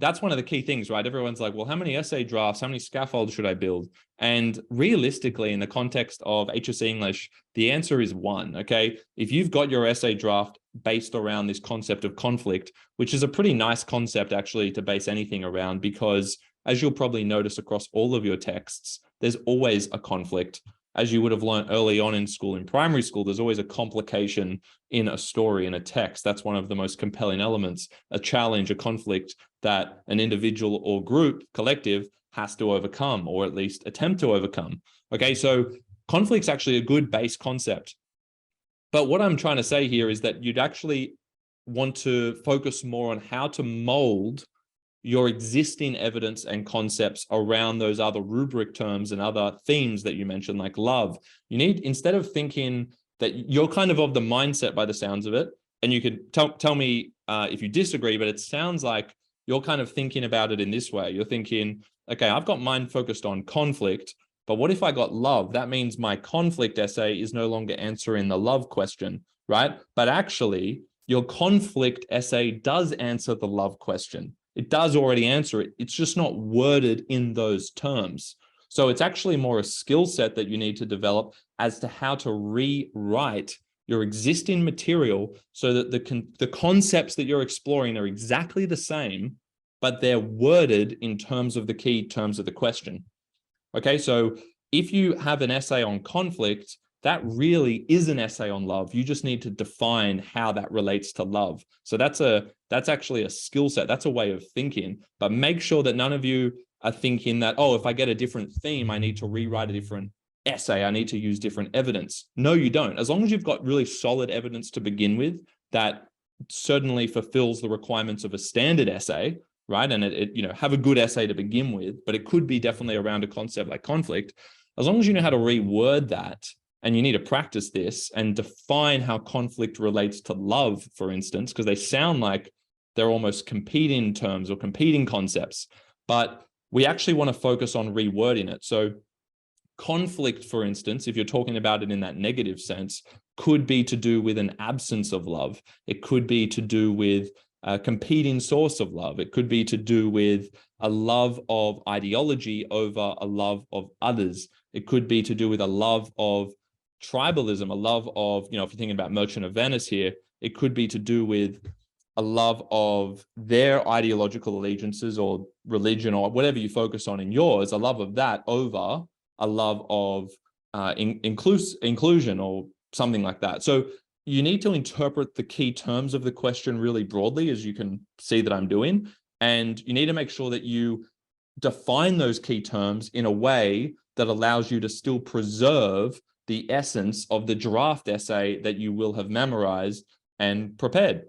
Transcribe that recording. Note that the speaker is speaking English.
that's one of the key things, right? Everyone's like, well, how many essay drafts, how many scaffolds should I build? And realistically, in the context of HSC English, the answer is one, okay? If you've got your essay draft based around this concept of conflict, which is a pretty nice concept actually to base anything around, because as you'll probably notice across all of your texts, there's always a conflict. As you would have learned early on in school, in primary school, there's always a complication in a story, in a text. That's one of the most compelling elements, a challenge, a conflict that an individual or group, collective, has to overcome, or at least attempt to overcome. Okay, so conflict's actually a good base concept. But what I'm trying to say here is that you'd actually want to focus more on how to mold your existing evidence and concepts around those other rubric terms and other themes that you mentioned, like love. You need, instead of thinking that you're kind of the mindset by the sounds of it, and you could tell me if you disagree, but it sounds like you're kind of thinking about it in this way. You're thinking, okay, I've got mine focused on conflict, but what if I got love? That means my conflict essay is no longer answering the love question, right? But actually, your conflict essay does answer the love question. It does already answer it. It's just not worded in those terms. So it's actually more a skill set that you need to develop as to how to rewrite your existing material so that the concepts that you're exploring are exactly the same, but they're worded in terms of the key terms of the question. Okay, so if you have an essay on conflict, that really is an essay on love. You just need to define how that relates to love. So that's actually a skill set. That's a way of thinking. But make sure that none of you are thinking that, oh, if I get a different theme, I need to rewrite a different essay. I need to use different evidence. No, you don't. As long as you've got really solid evidence to begin with, that certainly fulfills the requirements of a standard essay, right? And it have a good essay to begin with, but it could be definitely around a concept like conflict. As long as you know how to reword that, and you need to practice this and define how conflict relates to love, for instance, because they sound like they're almost competing terms or competing concepts, but we actually want to focus on rewording it. So conflict, for instance, if you're talking about it in that negative sense, could be to do with an absence of love. It could be to do with a competing source of love. It could be to do with a love of ideology over a love of others. It could be to do with a love of tribalism, a love of, if you're thinking about Merchant of Venice here, it could be to do with a love of their ideological allegiances or religion or whatever you focus on in yours, a love of that over a love of inclusion or something like that. So you need to interpret the key terms of the question really broadly, as you can see that I'm doing. And you need to make sure that you define those key terms in a way that allows you to still preserve the essence of the draft essay that you will have memorized and prepared.